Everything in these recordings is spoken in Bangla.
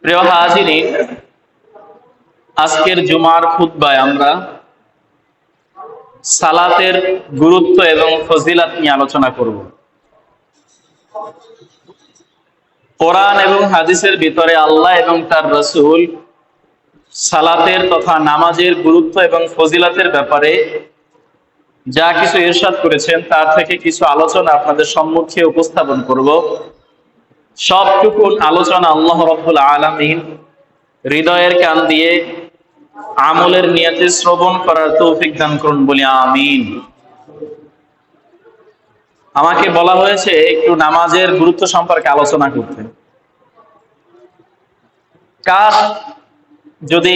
প্রিয় হাজিরিন, আজকের জুমার খুতবায় আমরা সালাতের গুরুত্ব এবং ফজিলত নিয়ে আলোচনা করব। কোরআন এবং হাদিসের ভিতরে আল্লাহ এবং তার রাসূল সালাতের তথা নামাজের গুরুত্ব এবং ফজিলতের ব্যাপারে যা কিছু ইরশাদ করেছেন তার থেকে কিছু আলোচনা আপনাদের সম্মুখে উপস্থাপন করব। সবটুকু আলোচনা আল্লাহ রাব্বুল আলামিন হৃদয়ের কান দিয়ে আমলের নিয়তে শ্রবণ করার তৌফিক দান করুন বলি আমিন। আমাকে বলা হয়েছে একটু নামাজের গুরুত্ব সম্পর্কে আলোচনা করতে। কাশ যদি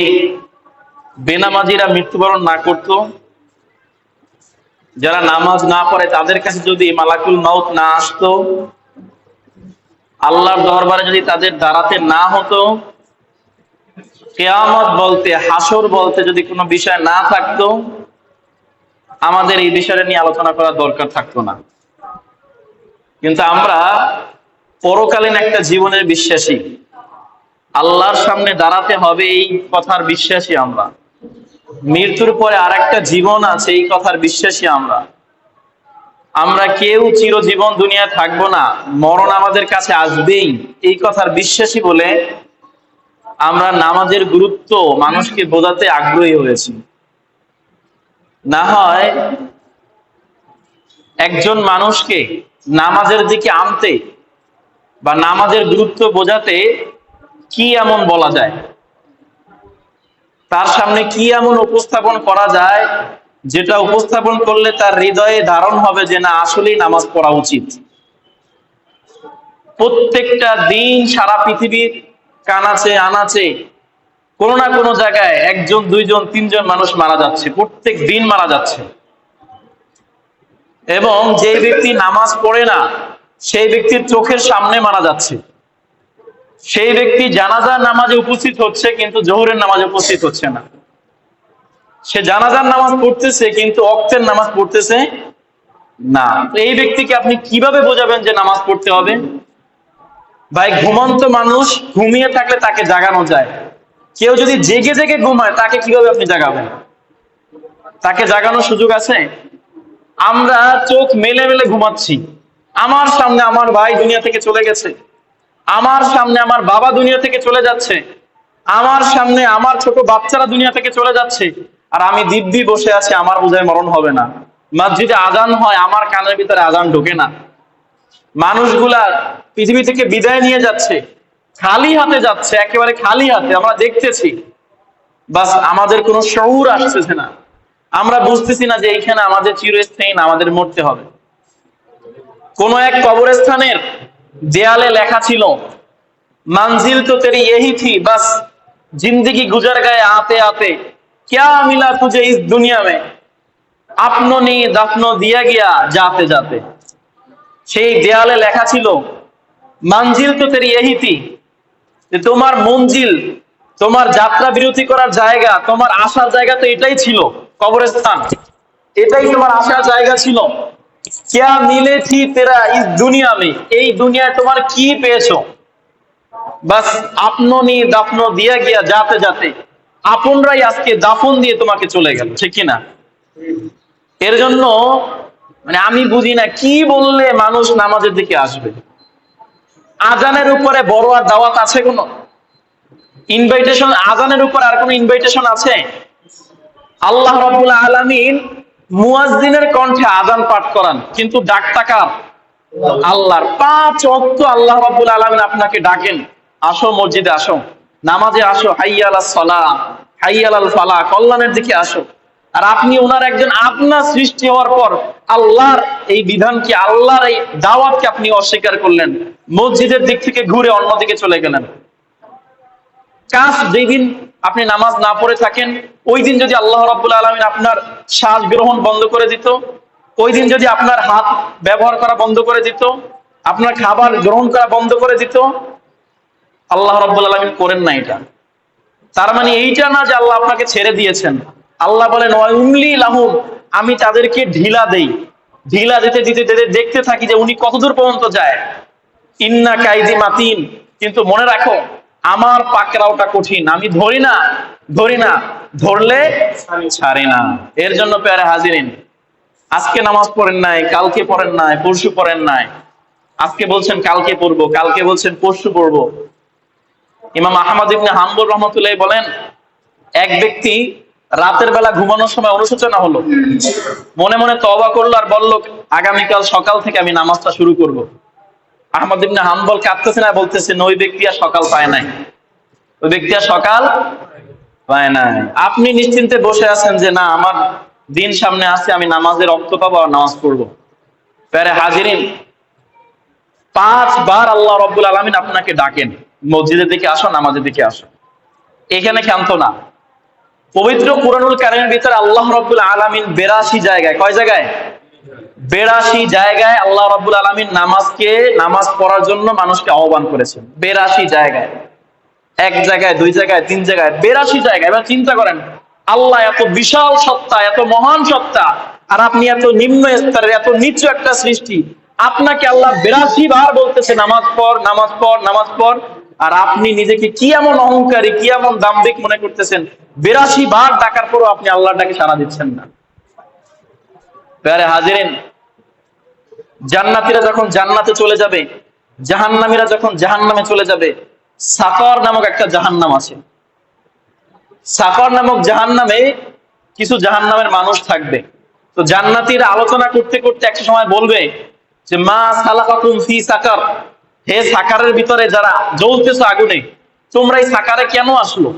বেনামাজিরা মৃত্যুবরণ না করত, যারা নামাজ না পড়ে তাদের কাছে যদি মালাকুল মাউত না আসতো, আল্লাহর দরবারে যদি তাদের দাঁড়াতে না হতো, কিয়ামত বলতে হাসর বলতে যদি কোনো বিষয় না থাকতো, আমাদের এই বিষয়টা নিয়ে আলোচনা করার দরকার থাকতো না। কিন্তু আমরা পরকালীন একটা জীবনের বিশ্বাসী, আল্লাহর সামনে দাঁড়াতে হবে এই কথার বিশ্বাসী আমরা, মৃত্যুর পরে আর একটা জীবন আছে এই কথার বিশ্বাসী আমরা কেউ চিরজীবন দুনিয়ায় থাকবো না, মরণ আমাদের কাছে আসবেই এই কথার বিশ্বাসী বলে আমরা নামাজের গুরুত্ব মানুষকে বোঝাতে আগ্রহী হয়েছি। না হয় একজন মানুষকে নামাজের দিকে আনতে বা নামাজের গুরুত্ব বোঝাতে কি এমন বলা যায়, তার সামনে কি এমন উপস্থাপন করা যায় যেটা উপস্থাপন করলে তার হৃদয়ে ধারণ হবে যে না আসলেই নামাজ পড়া উচিত। প্রত্যেকটা দিন সারা পৃথিবীর কানাচে আনাচে কোনো না কোনো জায়গায় একজন, দুইজন, তিনজন মানুষ মারা যাচ্ছে, প্রত্যেক দিন মারা যাচ্ছে। এবং যে ব্যক্তি নামাজ পড়ে না সেই ব্যক্তির চোখের সামনে মারা যাচ্ছে। সেই ব্যক্তি জানাজার নামাজে উপস্থিত হচ্ছে কিন্তু জোহরের নামাজে উপস্থিত হচ্ছে না। সে জানাজার নামাজ পড়তেছে কিন্তু ওয়াক্তের নামাজ পড়তেছে না। এই ব্যক্তিকে আপনি কিভাবে বোঝাবেন যে নামাজ পড়তে হবে? ভাই, ঘুমন্ত মানুষ ঘুমিয়ে থাকলে তাকে জাগানো যায়, কেউ যদি জেগে জেগে ঘুমায় তাকে কিভাবে আপনি জাগাবেন? তাকে জাগানোর সুযোগ আছে? আমরা চোখ মেলে মেলে ঘুমাচ্ছি, আমার সামনে আমার ভাই দুনিয়া থেকে চলে গেছে, আমার সামনে আমার বাবা দুনিয়া থেকে চলে যাচ্ছে, আমার সামনে আমার ছোট বাচ্চারা দুনিয়া থেকে চলে যাচ্ছে, আর আমি দিব্যি বসে আছি, আমার বোঝায় মরণ হবে না। মসজিদে আজান হয়, আমার কানের ভিতরে আজান ঢোকে না। মানুষগুলা পৃথিবী থেকে বিদায় নিয়ে যাচ্ছে, খালি হাতে যাচ্ছে, একেবারে খালি হাতে আমরা দেখতেছি, বাস আমাদের কোনো শউর আসতেছে না। আমরা বুঝতেছি না যে এইখানে আমাদের চিরস্থায়ী না, আমাদের মরতে হবে। কোন এক কবরস্থানের দেয়ালে লেখা ছিল, मंजिल तो तेरी यही थी, बस जिंदगी गुजर गए आते आते, क्या मिला तुझे इस दुनिया में, अपनों ने दफनो दिया गया जाते जाते। সেই দেয়ালে লেখা ছিল, मंजिल तो तेरी यही थी, যে তোমার মঞ্জিল, তোমার যাত্রা বিরতি করার জায়গা, তোমার আসার জায়গা তো এটাই ছিল, কবরস্থান, এটাই তোমার আসার জায়গা ছিল। क्या मिले थी तेरा इस दुनिया में, এই দুনিয়ায় তোমার কি পেয়েছো? বাস আপনো নি দাফনো দিয়া গিয়া যাতে যাতে, আপনরাই আজকে দাফন দিয়ে তোমাকে চলে গেল, ঠিক কিনা? এর জন্য মানে আমি বুঝি না কি বললে মানুষ নামাজের দিকে আসবে। আজানের উপরে বড় আর দাওয়াত আছে কোন ইনভাইটেশন? আজানের উপর আর কোন ইনভাইটেশন আছে? আল্লাহ রাব্বুল আলামিন মুয়াজ্জিনের কণ্ঠে আজান পাঠ করান, কিন্তু ডাকটা কার? আল্লাহর। 5 ওয়াক্ত আল্লাহ রাব্বুল আলামিন আপনাকে ডাকেন, আসো মসজিদে আসো, নামাজে আসো, হাইয়া আলাস সালাহ, হাইয়া আলাল ফালাহ, কল্যাণের দিকে আসো। আর আপনি ওনার একজন, আপনার সৃষ্টি হওয়ার পর আল্লাহর এই বিধানকে, আল্লাহর এই দাওয়াতকে আপনি অস্বীকার করলেন, মসজিদের দিক থেকে ঘুরে অন্যদিকে চলে গেলেন। কাজ যেই দিন আপনি নামাজ না পড়ে থাকেন, ওই দিন যদি আল্লাহ রাব্বুল আলামিন আপনার শ্বাস গ্রহণ বন্ধ করে দিত, ওই দিন যদি আপনার হাত ব্যবহার করা বন্ধ করে দিত, আপনার খাবার গ্রহণ করা বন্ধ করে দিত, আল্লাহ রাব্বুল আলামিন করেন না এটা। তার মানে এইটা না যে আল্লাহ আপনাকে ছেড়ে দিয়েছেন। আল্লাহ বলেন ওয়াউমলি লাহুম, আমি তাদেরকে ঢিলা দেই, ঢিলা দিতে দিতে দেখতে থাকি যে উনি কতদূর পর্যন্ত যায়। ইন্না কাইদি মাতিন, কিন্তু মনে রাখো আমার পাকড়াওটা কঠিন, আমি ধরি না, ধরলে ছাড়ি না। এর জন্য পেয়ারে হাজিরিন, আজকে নামাজ পড়েন নাই, কালকে পড়েন নাই, পরশু পড়েন নাই, আজকে বলছেন কালকে পড়বো, কালকে বলছেন পরশু পড়বো। ইমাম আহমদ ইবনে হাম্বল রহমতুল্লাহ বলেন, এক ব্যক্তি রাতের বেলা ঘুমানোর সময় অনুশোচনা হলো, মনে মনে তওবা করলো আর বলল, আগামীকাল সকাল থেকে আমি নামাজটা শুরু করব। আহমদ ইবনে হাম্বল কাঁদতেছেন আর বলতেছেন, ওই ব্যক্তি আর সকাল পায় নাই, ওই ব্যক্তি আর সকাল পায় নাই। আপনি নিশ্চিন্তে বসে আছেন যে না, আমার দিন সামনে আছে, আমি নামাজের রক্ত পাবো আর নামাজ পড়বো। প্যারে হাজিরিন, 5 বার আল্লাহ রাব্বুল আলামিন আপনাকে ডাকেন, মসজিদের দিকে আসো, নামাজের দিকে আসো। এখানে ক্ষান্ত না। পবিত্র কুরআনুল কারীমের ভিতরে আল্লাহ রাব্বুল আলামিন 82 জায়গায়, কয় জায়গায়? 82 জায়গায় আল্লাহ রাব্বুল আলামিন নামাজ পড়ার জন্য মানুষকে আহ্বান করেছেন। 82 জায়গায়, এক জায়গায়, 2 জায়গায়, 3 জায়গায়, 82 জায়গায়। এবার চিন্তা করেন, আল্লাহ এত বিশাল সত্তা, এত মহান সত্তা, আর আপনি এত নিম্ন স্তরের, এত নিচু একটা সৃষ্টি। আপনাকে আল্লাহ 82 বার বলতেছে নামাজ পড়, নামাজ পড়, নামাজ পড়, আর আপনি নিজেকে কি এমন অহংকারী, কি এমন দাম্ভিক মনে করতেছেন, 82 বার ডাকার পরও আপনি আল্লাহর ডাকে সাড়া দিচ্ছেন না। প্যারে হাজিরিন, জান্নাতীরা যখন জান্নাতে চলে যাবে, জাহান্নামীরা যখন জাহান্নামে চলে যাবে, সাকর নামক একটা জাহান্নাম আছে। সাকর নামক জাহান্নামে কিছু জাহান্নামের মানুষ থাকবে। তো জান্নাতীরা আলোচনা করতে করতে একটা সময় বলবে যে, মা সালাকাকুম ফি সাকার, হে সাকারের ভিতরে যারা জ্বলতেছো আগুনে, তোমরা এই সাকারে কেন আসলো?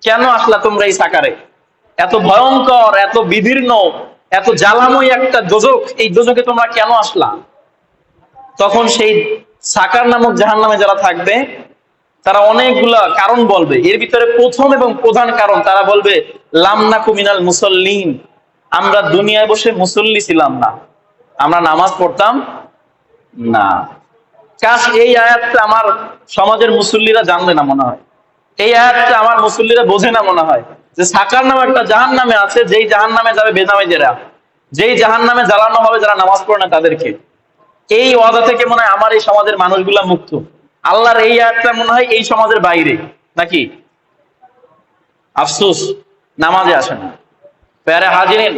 কেন আসলা তোমরা এই সাকারে? এত ভয়ঙ্কর, এত বিদীর্ণ, এত জ্বালাময় একটা দোজখ, এই দোজখে তোমরা কেন আসলা? তখন সেই সাকার নামক জাহান্নামে যারা থাকবে, তারা অনেকগুলা কারণ বলবে। এর ভিতরে প্রথম এবং প্রধান কারণ, তারা বলবে, লাম নাকু মিনাল মুসাল্লিন, আমরা দুনিয়ায় বসে মুসল্লি ছিলাম না, আমরা নামাজ পড়তাম না। কাশ এই আয়াতটা আমার সমাজের মুসল্লিরা জানবে না মনে হয়, এই আয়াতটা আমার মুসল্লিরা বোঝে না মনে হয়, যে সাকার নামে একটা জাহান্নামে আছে, যেই জাহান্নামে যাবে বেনামাজেরা, যেই জাহান্নামে জ্বালানো হবে যারা নামাজ পড়ে না তাদেরকে। এই ওয়াদা থেকে মনে হয় আমার এই সমাজের মানুষগুলা মুক্ত। আল্লাহর এই আয়াতটা মনে হয় এই সমাজের বাইরে নাকি? আফসোস, নামাজে আসে না। প্যারে হাজিরিন,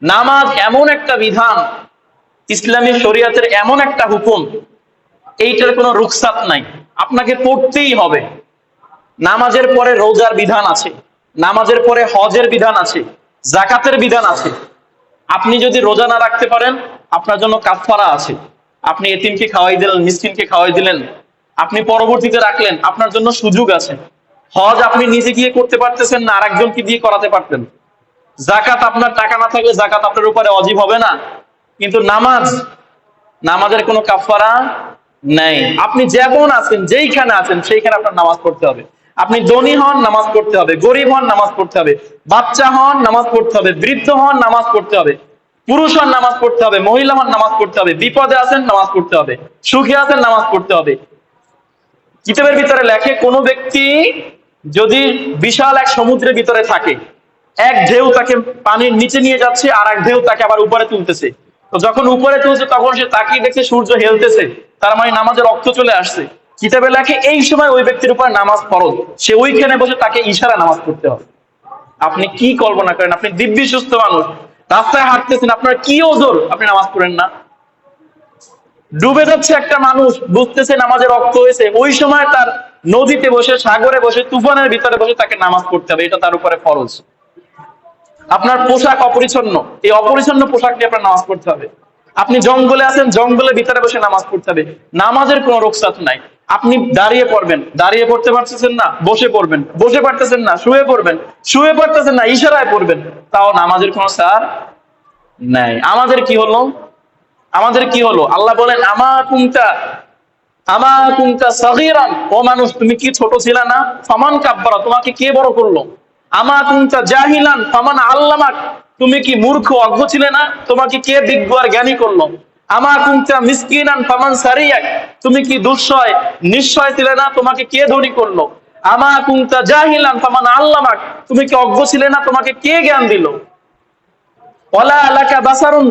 নামাজ এমন একটা বিধান, ইসলামী শরীয়তের এমন একটা হুকুম, এইটার কোনো রুখসাত নাই, আপনাকে পড়তেই হবে। নামাজের পরে রোজার বিধান আছে, নামাজের পরে হজের বিধান আছে, যাকাতের বিধান আছে। আপনি যদি রোজা না রাখতে পারেন, আপনার জন্য কাফারা আছে। আপনি এতিমকে খাওয়াই দিলেন, মিসকিনকে খাওয়াই দিলেন, আপনি পরবর্তীতে রাখলেন, আপনার জন্য সুযোগ আছে। হজ আপনি নিজে গিয়ে করতে পারতেছেন না, আরেকজনকে দিয়ে করাতে পারতেন। যাকাত, আপনার টাকা না থাকলে যাকাত আপনার উপরে ওয়াজিব হবে না। কিন্তু নামাজের কোনো কাফারা নেই। আপনি যেমন আছেন, যেইখানে আছেন, সেইখানে আপনার নামাজ পড়তে হবে। আপনি ধনী হন, নামাজ পড়তে হবে, গরিব হন, নামাজ পড়তে হবে, বাচ্চা হন, নামাজ পড়তে হবে, বৃদ্ধ হন, নামাজ পড়তে হবে, পুরুষ হন, নামাজ পড়তে হবে, মহিলা হন, নামাজ পড়তে হবে, বিপদে আছেন, নামাজ পড়তে হবে, সুখে আছেন, নামাজ পড়তে হবে। কিতাবের ভিতরে লেখে, কোন ব্যক্তি যদি বিশাল এক সমুদ্রের ভিতরে থাকে, এক ঢেউ তাকে পানির নিচে নিয়ে যাচ্ছে, আর এক ঢেউ তাকে আবার উপরে তুলতেছে। তো যখন উপরে তুলছে তখন সে তাকিয়ে দেখছে সূর্য হেলতেছে, তার মানে নামাজের রক্ত চলে আসছে। কিতাবে লেখে এই সময় ওই ব্যক্তির উপর নামাজ ফরজ, সে ওইখানে বসে তাকে ইশারা নামাজ পড়তে হবে। আপনি কি কল্পনা করেন, আপনি দিব্যি সুস্থ মানুষ, রাস্তায় হাঁটতেছেন, আপনার কি ওজোর, আপনি নামাজ পড়েন না? ডুবে যাচ্ছে একটা মানুষ, বুঝতেছে নামাজের রক্ত হয়েছে, ওই সময় তার নদীতে বসে, সাগরে বসে, তুফানের ভিতরে বসে তাকে নামাজ পড়তে হবে, এটা তার উপরে ফরজ। আপনার পোশাক অপরিচ্ছন্ন, এই অপরিচ্ছন্ন পোশাক নিয়ে আপনার নামাজ পড়তে হবে। আপনি জঙ্গলে আছেন, জঙ্গলের ভিতরে বসে নামাজ পড়তে হবে। নামাজের কোনো রুখসাত নাই। আপনি দাঁড়িয়ে পড়বেন, দাঁড়িয়ে পড়তে পারতেছেন না, বসে পড়বেন, বসে পারতেছেন না, শুয়ে পড়বেন, শুয়ে পারতেছেন না, ইশারায় পড়বেন, তাও নামাজের কোনো সার নাই। আমাদের কি হলো? আল্লাহ বলেন, আমা কুনতা সাগীরান, ও মানুষ তুমি কি ছোট ছিল না? ফামান কাব্বারা, তোমাকে কে বড় করলো? আমা কুনতা জাহিলান ফামান আল্লামাক, তুমি কি মূর্খ অজ্ঞ ছিলে না? তোমাকে কে বিজ্ঞ আর জ্ঞানী করলো? আমা কুনতা মিসকিনান ফামান সারিয়াক, তুমি কি দুঃসয় নিঃসয় ছিলে না? তোমাকে কে ধনী করলো? আমা কুনতা জাহিলান ফামান আল্লামাক, তুমি কি অজ্ঞ ছিলে না? তোমাকে কে জ্ঞান দিল? ওয়ালা আলাকা বাসারুন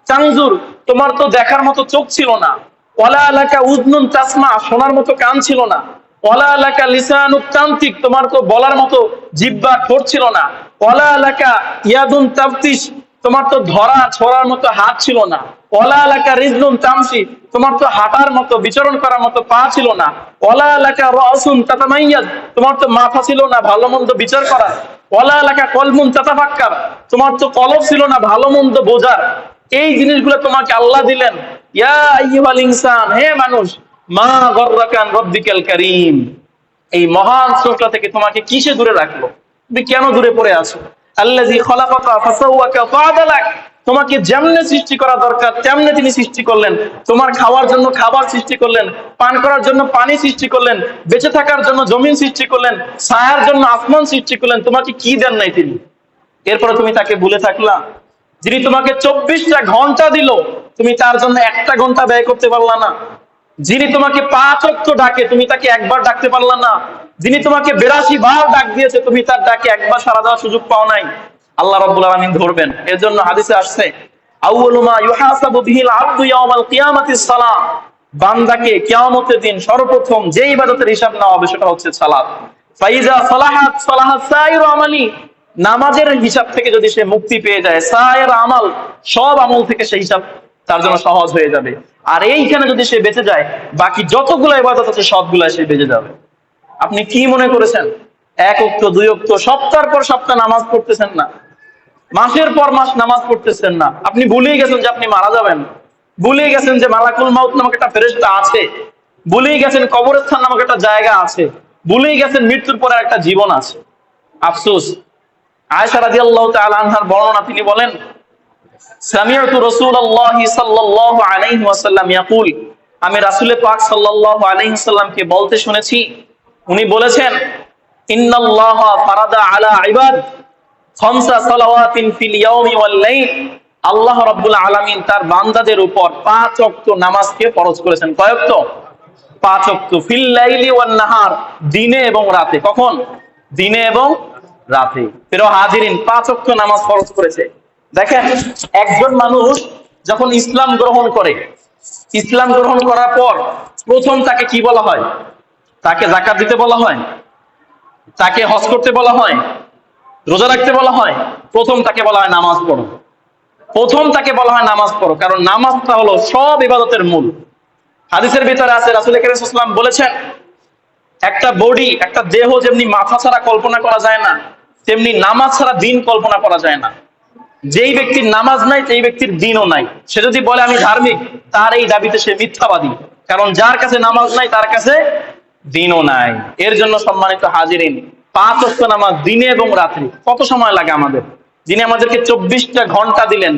তানজুর, তোমার তো দেখার মতো চোখ ছিল না। ওয়ালা আলাকা উযনুন তাসমা, শোনার মতো কান ছিল না। ওয়ালা লাকা লিসানুক তানতিক, তোমার তো বলার মতো জিহ্বা ঠোঁট ছিল না। ওয়ালা লাকা ইয়াদুন তাফতিশ, তোমার তো ধরা ছোড়ার মতো হাত ছিল না। ওয়ালা লাকা রিজলুন তামশি, তোমার তো হাঁটার মতো বিচরণ করার মতো পা ছিল না। ওয়ালা লাকা রাসুন তাতামাইয়াজ, তোমার তো মাথা ছিল না ভালো মন্দ বিচার করা। ওয়ালা লাকা কলবুন তাতাফাক্কার, তোমার তো কলব ছিল না ভালো মন্দ বোঝার। এই জিনিসগুলো তোমাকে আল্লাহ দিলেন। ইয়া আইয়ুহাল ইনসান, হে মানুষ, মা গররাকা আন রাব্বিকাল কারীম, এই মহান স্রষ্টা থেকে তোমাকে কিসে দূরে রাখলো? তুমি কেন দূরে পড়ে আছো? আল্লাযী খালাকাকা ফাসাওয়াকা ফাআদালাক, তোমাকে যেমনে সৃষ্টি করা দরকার তেমনে তিনি সৃষ্টি করলেন। তোমার খাওয়ার জন্য খাবার সৃষ্টি করলেন, পান করার জন্য পানি সৃষ্টি করলেন, বেঁচে থাকার জন্য জমিন সৃষ্টি করলেন, ছায়ার জন্য আসমান সৃষ্টি করলেন। তোমাকে কি দেন নাই তিনি? এরপরে তুমি তাকে ভুলে থাকলা। যিনি তোমাকে 24টা ঘন্টা দিল, তুমি তার জন্য 1টা ঘন্টা ব্যয় করতে পারলা না। যিনি তোমাকে 5 ওয়াক্ত ডাকে, তুমি তাকে একবার ডাকতে পারলা না। যিনি তোমাকে 82 বার ডাক দিয়েছে, তুমি তার ডাকে একবার সাড়া দেওয়ার সুযোগ পাও নাই। আল্লাহ রাব্বুল আলামিন ধরবেন। এর জন্য হাদিসে আসছে, আউয়ালু মা ইউহাসাবু বিহিল আবদু ইয়াউমাল কিয়ামাতিস সালাত, বান্দাকে কিয়ামতের দিন সর্বপ্রথম যে ইবাদতের হিসাব নেওয়া হবে সেটা হচ্ছে সালাত। ফাইজা সালাহাত সালাহাত সাইরু আমালি, নামাজের হিসাব থেকে যদি সে মুক্তি পেয়ে যায়, সায়ের আমাল, সব আমল থেকে সেই হিসাব তার জন্য সহজ হয়ে যাবে। আর এইখানে যদি সে বেঁচে যায়, বাকি যতগুলো ইবাদত আছে সবগুলো সে বেঁচে যাবে। আপনি কি মনে করেছেন 1 ওয়াক্ত 2 ওয়াক্ত সপ্তাহের পর সপ্তাহ নামাজ পড়তেছেন না, মাসের পর মাস নামাজ পড়তেছেন না? আপনি ভুলেই গেছেন যে আপনি মারা যাবেন, ভুলেই গেছেন যে মালাকুল মাউত নামক একটা ফেরেশতা আছে, ভুলেই গেছেন কবরস্থান নামক একটা জায়গা আছে, ভুলেই গেছেন মৃত্যুর পরে একটা জীবন আছে। আফসোস। আয়েশা রাদিয়াল্লাহু তাআলা আনহার বর্ণনা, তিনি বলেন, সামি'তু রাসূলুল্লাহি সাল্লাল্লাহু আলাইহি ওয়াসাল্লাম ইয়াকুল, আমি রাসূল পাক সাল্লাল্লাহু আলাইহি ওয়াসাল্লামকে বলতে শুনেছি, উনি বলেছেন, ইন্নাল্লাহা ফারাদা আলা ইবাদ খামসা সালাওয়াতিন ফিল ইয়াউমি ওয়াল লাইল, আল্লাহ রাব্বুল আলামিন তার বান্দাদের উপর 5 ওয়াক্ত নামাজকে ফরজ করেছেন। কয় ওয়াক্ত? 5 ওয়াক্ত। ফিল লাইলি ওয়ান নাহার, দিনে এবং রাতে। কখন? দিনে এবং রাতে। প্রিয় হাজিরিন, 5 ওয়াক্ত নামাজ ফরজ করেছে। দেখেন, একজন মানুষ যখন ইসলাম গ্রহণ করে, ইসলাম গ্রহণ করার পর প্রথম তাকে কি বলা হয়? তাকে যাকাত দিতে বলা হয়, তাকে হজ করতে বলা হয়, রোজা রাখতে বলা হয়। প্রথম তাকে বলা হয় নামাজ পড়ো। প্রথম তাকে বলা হয় নামাজ পড়ো, কারণ নামাজটা হলো সব ইবাদতের মূল। হাদিসের ভিতরে আছে, রাসূল কারীম সাল্লাল্লাহু আলাইহি ওয়াসাল্লাম বলেছেন, একটা বডি, একটা দেহ যেমনি মাথা ছাড়া কল্পনা করা যায় না, তেমনি নামাজ ছাড়া দিন কল্পনা করা যায় না। যেই ব্যক্তির নামাজ নাই সেই ব্যক্তির দিনও নাই। সে যদি বলে আমি ধার্মিক, তার এই দাবিতে সে মিথ্যাবাদী, কারণ যার কাছে নামাজ নাই তার কাছে দিনও নাই। এর জন্য সম্মানিত হাজিরিন, 5 ওয়াক্ত নামাজ দিনে এবং রাত্রে। কত সময় লাগে আমাদের? যিনি আমাদেরকে 24টা ঘন্টা দিলেন,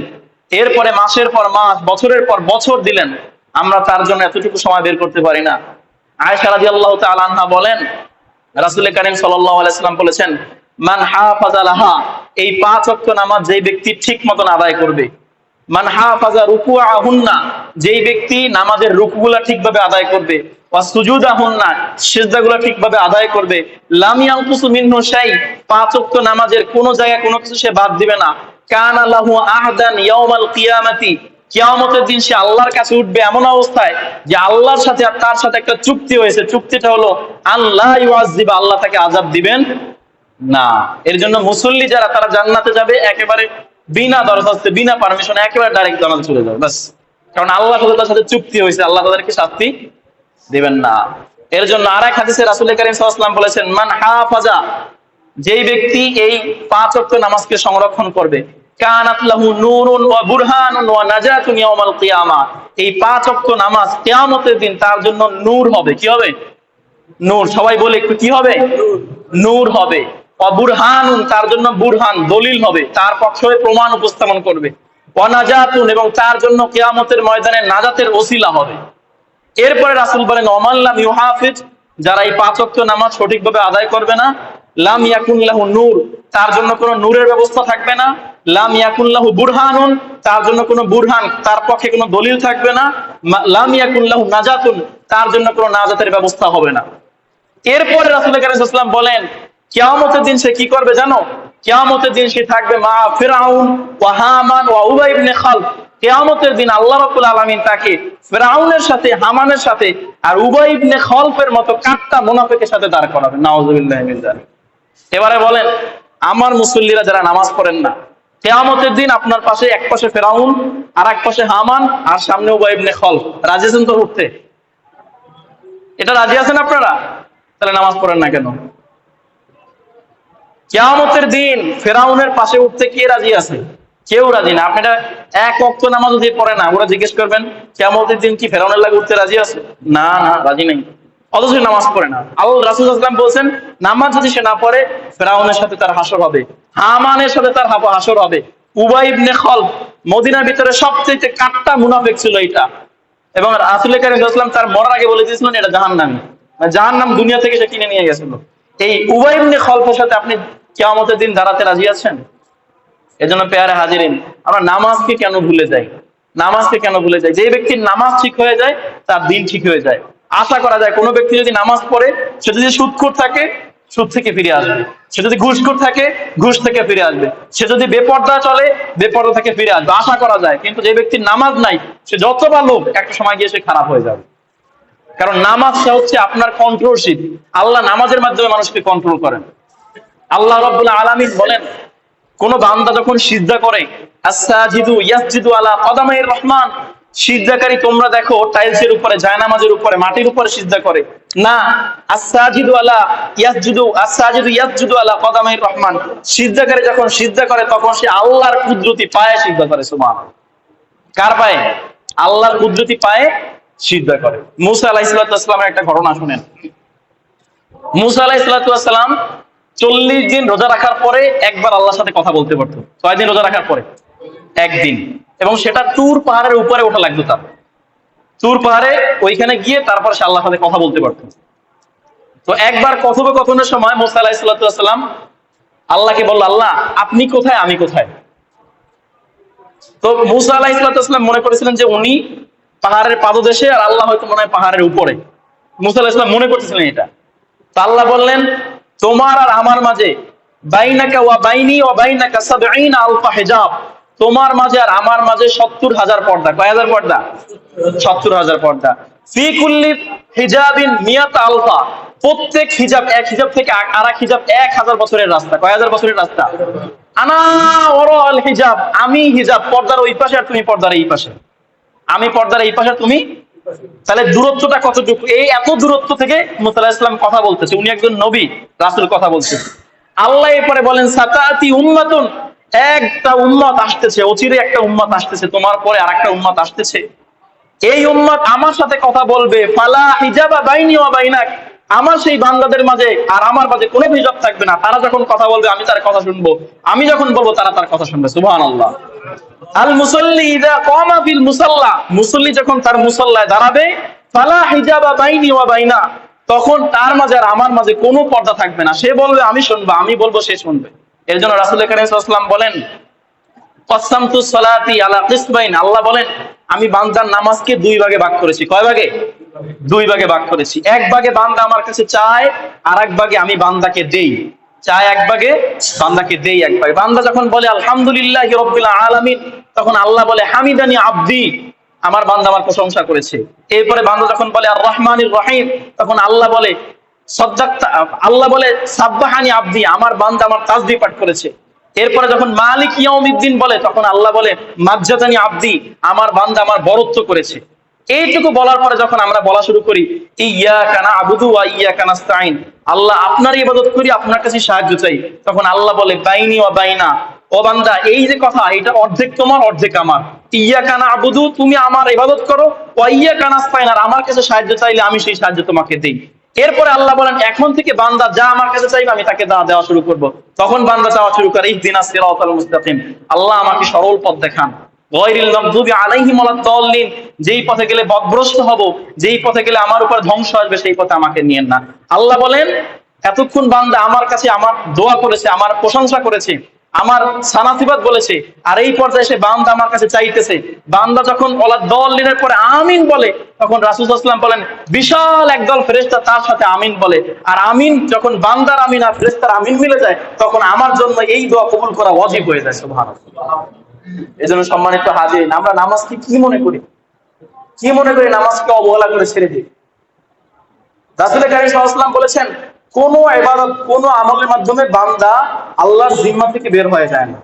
এরপরে মাসের পর মাস, বছরের পর বছর দিলেন, আমরা তার জন্য এতটুকু সময় বের করতে পারি না। আয়েশা রাদিয়াল্লাহু তাআলা আনহা বলেন, রাসূল কারীম সাল্লাল্লাহু আলাইহি ওয়াসাল্লাম বলেছেন, মান হাফাজা লাহা, এই 5 ওয়াক্ত নামাজ যেই ব্যক্তি ঠিক মতন আদায় করবে, মান হাফাজা রুকুআহুন্না, যেই ব্যক্তি নামাজের রুকুগুলা ঠিকভাবে আদায় করবে, ওয়া সুজুদাহুন্না, সিজদাগুলা ঠিকভাবে আদায় করবে, লাম ইয়ানকুসু মিনহু শাই, 5 ওয়াক্ত নামাজের কোন জায়গায় কোনো কিছু সে বাদ দিবে না, কানা লাহু আহদান ইয়াউমাল কিয়ামাতি, কিয়ামতের দিন সে আল্লাহর কাছে উঠবে এমন অবস্থায় যে আল্লাহর সাথে আর তার সাথে একটা চুক্তি হয়েছে। চুক্তিটা হলো আল্লাহ ইউআযিব, আল্লাহ তাকে আযাব দিবেন না। এর জন্য মুসল্লি যারা, তারা জান্নাতে যাবে একেবারে বিনা দরখাস্তে, বিনা পারমিশনে, একেবারে ডাইরেক্ট জান্নাতে চলে যাবে বাস। কারণ আল্লাহ তার সাথে চুক্তি হয়েছে, আল্লাহ তাদেরকে শাস্তি দিবেন না। এর জন্য আরেক হাদিসে রাসূল কারীম সাল্লাল্লাহু আলাইহি ওয়াসাল্লাম বলেছেন, মান হাফাজা, যেই ব্যক্তি এই 5 ওয়াক্ত নামাজকে সংরক্ষণ করবে, কানাত লাহু নূরুন ওয়া বুরহানুন ওয়া নাজাতুন ইয়াউমাল কিয়ামা, এই 5 ওয়াক্ত নামাজ কিয়ামতের দিন তার জন্য নূর হবে। কি হবে? নূর। সবাই বলে একটু, কি হবে? নূর হবে। ওয়া বুরহানুন, তার জন্য বুরহান, দলিল হবে, তার পক্ষে প্রমাণ উপস্থাপন করবে। ওয়া নাজাতুন, এবং তার জন্য কিয়ামতের ময়দানে নাজাতের ওসিলা হবে। এরপরে রাসূল বলেন, ওমান লাম ইউহাফিজ, যারা এই 5 ওয়াক্ত নামাজ সঠিকভাবে আদায় করবে না, লাম ইয়াকুন লাহু নূর, তার জন্য কোনো নূরের ব্যবস্থা থাকবে না, লাম ইয়াকুন লাহু বুরহানুন, তার জন্য কোনো বুরহান, তার পক্ষে কোনো দলিল থাকবে না, লাম ইয়াকুন লাহু নাজাতুন, তার জন্য কোনো নাজাতের ব্যবস্থা হবে না। এরপরে রাসূল কারীম সাল্লাল্লাহু আলাইহি ওয়াসাল্লাম বলেন, কিয়ামতের দিন সে কি করবে জানো? কিয়ামতের দিন সে থাকবে মা ফিরআউন ওয়া হামান ওয়া উবাই ইবনে খালফ, কিয়ামতের দিন আল্লাহ রাব্বুল আলামিন তাকে ফিরআউনের সাথে, হামানের সাথে আর উবাই ইবনে খলফের মতো কাট্টা মুনাফিকের সাথে দাঁড় করাবেন। নাউযুবিল্লাহি মিন যালিক। এবারে বলেন, আমার মুসল্লিরা যারা নামাজ পড়েন না, কিয়ামতের দিন আপনার পাশে এক পাশে ফিরআউন আর এক পাশে হামান আর সামনে উবাই ইবনে খলফ, রাজি আছেন তো উঠতে? এটা রাজি আছেন আপনারা? তাহলে নামাজ পড়েন না কেন? কিয়ামতের দিন ফিরআউনের পাশে উঠতে কে রাজি আছে? কেউ রাজি না। আপনারা এক ওয়াক্ত নামাজ যদি পড়ে না, ওরা জিজ্ঞেস করবেন কিয়ামতের দিন কি ফিরআউনের লাগে উঠতে রাজি আছে? না না, রাজি নেই। অথচ নামাজ পড়ে না। আল্লাহ রাসূল সাল্লাল্লাহু আলাইহি ওয়াসাল্লাম বলছেন, নামাজ যদি সে না পড়ে ফিরআউনের সাথে তার হাসর হবে, হামানের সাথে তার হাসর হবে। উবাই ইবনে খলফ মদিনার ভিতরে সবচেয়ে কাট্টা মুনাফিক ছিল এটা, এবং রাসূল কারীম সাল্লাল্লাহু আলাইহি ওয়াসাল্লাম তার মরার আগে বলে দিয়েছিলেন এটা জাহান্নামী, জাহান্নাম দুনিয়া থেকে সে কিনে নিয়ে গেছিল। এই উবাই ইবনে খলফের সাথে আপনি কিয়ামতের দিন দাঁড়াতে রাজি আছেন? এজন্য পেয়ারে হাজিরিন, আমরা নামাজকে কেন ভুলে যাই? নামাজকে কেন ভুলে যাই? যে ব্যক্তির নামাজ ঠিক হয়ে যায় তার দিন ঠিক হয়ে যায়। আশা করা যায় কোনো ব্যক্তি যদি নামাজ পড়ে, সে যদি সুদখোর থাকে সুদ থেকে ফিরে আসবে, সে যদি ঘুষখোর থাকে ঘুষ থেকে ফিরে আসবে, সে যদি বেপর্দা চলে বেপর্দা থেকে ফিরে আসবে, আশা করা যায়। কিন্তু যে ব্যক্তির নামাজ নাই, সে যত ভালো একটা সময় গিয়ে সে খারাপ হয়ে যাবে। কারণ নামাজটা হচ্ছে আপনার কন্ট্রোলশিপ। আল্লাহ নামাজের মাধ্যমে মানুষকে কন্ট্রোল করেন। আল্লাহ রাব্বুল আলামিন বলেন, কোন বান্দা যখন সিজদা করে, আস-সাজিদু ইয়াসজুদু আলা কদামাইর রহমান, সিজদাকারী তোমরা দেখো টাইলসের উপরে, জায়নামাজের উপরে, মাটির উপরে সিজদা করে না। আস-সাজিদু ইয়াসজুদু আলা কদামাইর রহমান, সিজদাকারী যখন সিজদা করে তখন সে আল্লাহর কুদরতি পায়ে সিজদা করে। সুবহানাল্লাহ। কার পায়ে? আল্লাহর কুদরতি পায়ে সিজদা করে। মুসা আলাইহিস সালামের একটা ঘটনা শুনেন। মুসা আলাইহিস সালাম 40 দিন রোজা রাখার পরে একবার আল্লাহর সাথে কথা বলতে পারতো। 6 দিন রোজা রাখার পরে একদিন, এবং সেটা তুর পাহাড়ের উপরে ওঠা লাগতো তার। তুর পাহাড়ে ওইখানে গিয়ে তারপর সে আল্লাহর সাথে কথা বলতে পারতো। তো একবার কথোপকথনের সময় মুসা আলাইহিস সালাম আল্লাহকে বলল, আল্লাহ আপনি কোথায়, আমি কোথায়? তো মুসা আলাইহিস সালাম মনে করেছিলেন যে উনি পাহাড়ের পাদদেশে আর আল্লাহ হয়তো মনে হয় পাহাড়ের উপরে। মুসা আলাইহিস সালাম মনে করতেছিলেন এটা। তো আল্লাহ বললেন, তোমার আর আমার মাঝে বাইনাকা ওয়া বাইনি ওয়া বাইনাকা ৭০ আলফা হিজাব, তোমার মাঝে আর আমার মাঝে ৭০,০০০ পর্দা। কয় হাজার পর্দা? ৭০,০০০ পর্দা। ফি কুল্লি হিজাবিন মিয়াত আলফা, প্রত্যেক হিজাব, এক হিজাব থেকে আরেক হিজাব ১,০০০ বছরের রাস্তা। কয় হাজার বছরের রাস্তা? আনা ওয়ারাল হিজাব, আমি হিজাব, পর্দার ওই পাশে আর তুমি পর্দার এই পাশে। আমি পর্দার এই পাশে, তুমি। তাহলে দূরত্বটা কতটুকু? এই এত দূরত্ব থেকে মুসা আলাইহিস সালাম কথা বলতেছে। উনি একজন নবী রাসূল কথা বলছে। আল্লাহ এরপরে বলেন, সাতাতি উম্মাতুন, একটা উম্মত আসতেছে, অচিরে একটা উম্মত আসতেছে, তোমার পরে আরেকটা উম্মত আসতেছে। এই উম্মত আমার সাথে কথা বলবে, ফালা হিজাবা বাইনি ওয়া বাইনাক, আমার সেই বান্দাদের মাঝে আর আমার মাঝে কোনো হিজাব থাকবে না। তারা যখন কথা বলবে আমি তার কথা শুনবো, আমি যখন বলবো তারা তার কথা শুনবে। সুবহানাল্লাহ। আল মুসাল্লি ইযা কামা ফিল মুসাল্লা, মুসল্লি যখন তার মুসাল্লায় দাঁড়াবে, ফালা হিজাবা বাইনি ওয়া বাইনা, তখন তার মাঝে আর আমার মাঝে কোনো পর্দা থাকবে না। সে বলবে আমি শুনবো, আমি বলবো সে শুনবে। এর জন্য রাসূল কারীম সাল্লাল্লাহু আলাইহি ওয়াসাল্লাম বলেন, কসামতু সালাতি আলা কিসবাইন, আল্লাহ বলেন আমি বান্দার নামাজকে 2 ভাগে ভাগ করেছি। কয় ভাগে? 2 ভাগে ভাগ করেছি। এক ভাগে বান্দা আমার কাছে চায়, আর এক ভাগে আমি বান্দাকে দেই। চায় এক ভাগে, বান্দাকে দেই এক ভাগে। বান্দা যখন বলে আলহামদুলিল্লাহি রাব্বিল আলামিন, তখন আল্লাহ বলে হামিদানি আব্দি, আমার বান্দা আমার প্রশংসা করেছে। এরপরে বান্দা যখন বলে আর রহমানির রহিম, তখন আল্লাহ বলে আল্লাহ বলে সাব্বাহানি আব্দি, আমার বান্দা আমার তাসবিহ পাঠ করেছে। এরপরে যখন মালিক ইয়াউমিদ্দিন বলে, তখন আল্লাহ বলে মাজ্জাদানি আব্দি, আমার বান্দা আমার বরত্ব করেছে। এইটুকু বলার পরে যখন আমরা বলা শুরু করি ইয়াকা না'বুদু ওয়া ইয়াকা নাস্তাঈন, আল্লাহ আপনার ইবাদত করি, আপনার কাছে সাহায্য চাই, তখন আল্লাহ বলে বাইনি ওয়া বাইনা, ও বান্দা এই যে কথা, এটা অর্ধেক তোমার অর্ধেক আমার। ইয়াকা না'বুদু, তুমি আমার ইবাদত করো, ওয়া ইয়াকা নাস্তাঈন, আর আমার কাছে সাহায্য চাইলে আমি সেই সাহায্য তোমাকে দেই। এরপরে আল্লাহ বলেন এখন থেকে বান্দা যা আমার কাছে চাইবে আমি তাকে দেওয়া শুরু করব। তখন বান্দা চাওয়া শুরু করে ইহদিনাস সিরাতাল মুস্তাকিম, আল্লাহ আমাকে সরল পথ দেখান। গায়রিল মাগদুবি আলাইহিম ওয়ালাদ-দাল্লিন, যেই পথে গেলে পথভ্রষ্ট হব, যেই পথে গেলে আমার উপর ধ্বংস আসবে, সেই পথে আমাকে নিয়েন না। আল্লাহ বলেন এতক্ষণ বান্দা আমার কাছে আমার দোয়া করেছে, আমার প্রশংসা করেছে, আমার সানাতিবাদ বলেছে, আর এই পর্যায়ে এসে বান্দা আমার কাছে চাইতেছে। বান্দা যখন ওয়ালাদ-দাল্লিনের পরে আমিন বলে, তখন রাসূল সাল্লাল্লাহু আলাইহি ওয়াসাল্লাম বলেন বিশাল একদল ফেরেশতা তার সাথে আমিন বলে। আর আমিন যখন বান্দার আমিন আর ফেরেশতার আমিন মিলে যায়, তখন আমার জন্য এই দোয়া কবুল করা ওয়াজিব হয়ে যায়। সুবহানাল্লাহ। এজন্য সম্মানিত হাজিরিন, আমরা নামাজকে কি মনে করি? কি মনে করি নামাজকে অবহেলা করে ছেড়ে দিই? রাসূল কারীম সাল্লাল্লাহু আলাইহি ওয়াসাল্লাম বলেছেন, কোন ইবাদত, কোন আমলের মাধ্যমে বান্দা আল্লাহর জিম্মা থেকে বের হয়ে যায় না।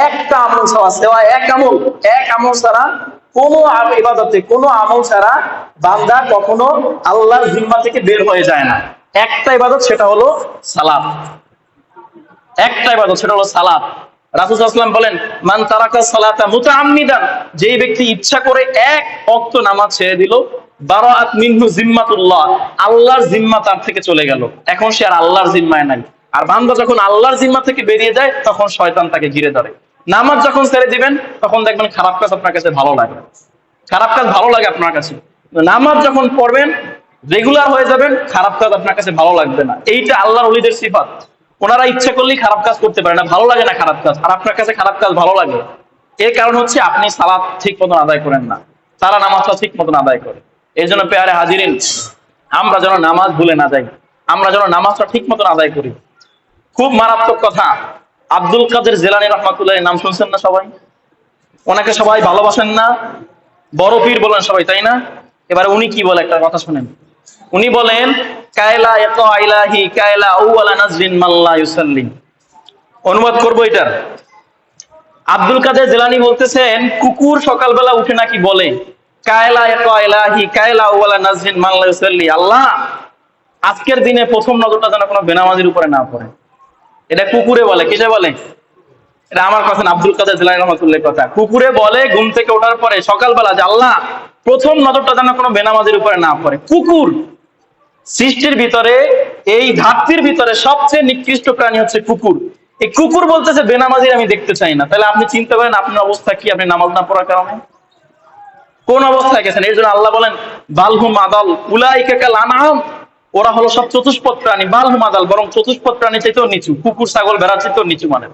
একটা আমল ছাড়া, এক আমল ছাড়া, কোন ইবাদতে, কোন আমল ছাড়া বান্দা কখনো আল্লাহর জিম্মা থেকে বের হয়ে যায় না। একটা ইবাদত, সেটা হলো সালাত। একটা ইবাদত, সেটা হলো সালাত। রাসূল সাল্লাল্লাহু আলাইহি ওয়াসাল্লাম বলেন, মান তারাকা সালাতা মুতাআম্মিদান, যেই ব্যক্তি ইচ্ছা করে এক ওয়াক্ত নামাজ ছেড়ে দিল, বারাআত মিনহু জিম্মাতুল্লাহ, আল্লাহর জিম্মা তার থেকে চলে গেল। এখন সে আর আল্লাহর জিম্মায় নাই। আর বান্দা যখন আল্লাহর জিম্মা থেকে বেরিয়ে যায়, তখন শয়তান তাকে ঘিরে ধরে। নামাজ যখন ছেড়ে দিবেন, তখন দেখবেন খারাপ কাজ আপনার কাছে ভালো লাগে, খারাপ কাজ ভালো লাগে আপনার কাছে। নামাজ যখন পড়বেন, রেগুলার হয়ে যাবেন, খারাপ কাজ আপনার কাছে ভালো লাগবে না। এইটা আল্লাহর ওলিদের সিফাত। ওনারা ইচ্ছা করলেই খারাপ কাজ করতে পারে না, ভালো লাগে না খারাপ কাজ, আর আপনার কাছে খারাপ কাজ ভালো লাগে। এর কারণ হচ্ছে আপনি সালাত ঠিক মতন আদায় করেন না, তারা নামাজটা ঠিক মতন আদায় করে। এই জন্য পেয়ারে হাজিরিন, আমরা যেন নামাজ ভুলে না যাই, আমরা যেন নামাজটা ঠিক মতন আদায় করি। খুব মারাত্মক কথা, আব্দুল কাদের জিলানী রাহমাতুল্লাহ নাম শুনছেন না সবাই? ওনাকে সবাই ভালোবাসেন না? বড় পীর বলেন সবাই, তাই না? এবারে উনি কি বলে, একটা কথা শুনেন। উনি বলেন, কায়লা ইয়াকা ইলাহি কায়লা আউয়ালা নাজরিন মাল্লা ইউসাল্লি। অনুবাদ করব এটার। আব্দুল কাদের জিলানী বলতেছেন, কুকুর সকালবেলা উঠে নাকি বলে, কায়লা ইয়াকা ইলাহি কায়লা আউয়ালা নাজরিন মাল্লা ইউসাল্লি, আল্লাহ আজকের দিনে প্রথম নজরটা যেন কোনো বেনামাজির উপরে না পড়ে। এটা কুকুরে বলে। কিসে বলে? এটা আমার কথা না, আব্দুল কাদের জিলানী রাহমাতুল্লাহর কথা। কুকুরে বলে ঘুম থেকে ওঠার পরে সকালবেলা যে আল্লাহ প্রথম নজরটা যেন কোনো বেনামাজির উপরে না পড়ে। কুকুর সৃষ্টির ভিতরে, এই ধাত্রীর ভিতরে সবচেয়ে নিকৃষ্ট প্রাণী হচ্ছে কুকুর। এই কুকুর বলতেছে বেনামাজির আমি দেখতে চাই না। তাহলে আপনি চিন্তা করেন আপনার অবস্থা কি, আপনি নামাজ না পড়ার কারণে কোন অবস্থায় গেছেন। এর জন্য আল্লাহ বলেন, বালহুম আদাল উলাইকা কাল আনআম, ওরা হলো সব চতুষ্পদ প্রাণী। বালহুম আদাল, বরং চতুষ্পদ প্রাণী চাইতেও নিচু, কুকুর ছাগল ভেড়ার চাইতেও নিচু মানে।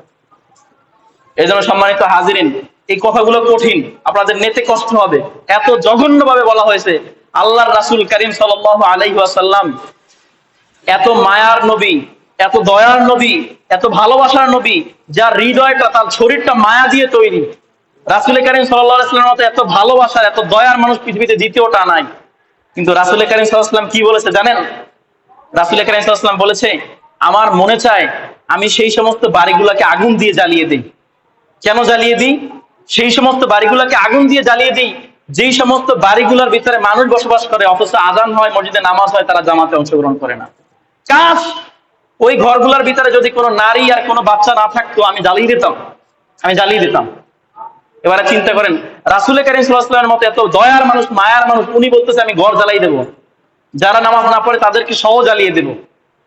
এই জন্য সম্মানিত হাজিরিন, এই কথাগুলো কঠিন, আপনাদের নিতে কষ্ট হবে, এত জঘন্য ভাবে বলা হয়েছে। আল্লাহর রাসূল কারীম সাল্লাল্লাহু আলাইহি ওয়াসাল্লাম এত মায়ার নবী, এত দয়ার নবী, এত ভালোবাসার নবী, যার হৃদয়টা, তার শরীরটা মায়া দিয়ে তৈরি। রাসূল কারীম সাল্লাল্লাহু আলাইহি ওয়াসাল্লামের মতো এত ভালোবাসার, এত দয়ার মানুষ পৃথিবীতে দ্বিতীয়টা নাই। কিন্তু রাসূল কারীম সাল্লাল্লাহু আলাইহি ওয়াসাল্লাম কি বলেছে জানেন? রাসূল কারীম সাল্লাল্লাহু আলাইহি ওয়াসাল্লাম বলেছে, আমার মনে চায় আমি সেই সমস্ত বাড়িগুলোকে আগুন দিয়ে জ্বালিয়ে দিই। কেন জ্বালিয়ে দিই? সেই সমস্ত বাড়িগুলোকে আগুন দিয়ে জ্বালিয়ে দিই যেই সমস্ত বাড়িগুলোর ভিতরে মানুষ বসবাস করে, অথচ আজান হয়, মসজিদে নামাজ হয়, তারা জামাতে অংশগ্রহণ করে না। কাশ ওই ঘরগুলোর ভিতরে যদি কোনো নারী আর কোনো বাচ্চা না থাকতো, আমি জ্বালিয়ে দিতাম, আমি জ্বালিয়ে দিতাম। এবারে চিন্তা করেন, রাসূল কারীম সাল্লাল্লাহু আলাইহি ওয়াসাল্লামের মতো এত দয়ার মানুষ, মায়ার মানুষ, উনি বলতেছে আমি ঘর জ্বালিয়ে দেবো, যারা নামাজ না পড়ে তাদেরকে সহ জ্বালিয়ে দেবো।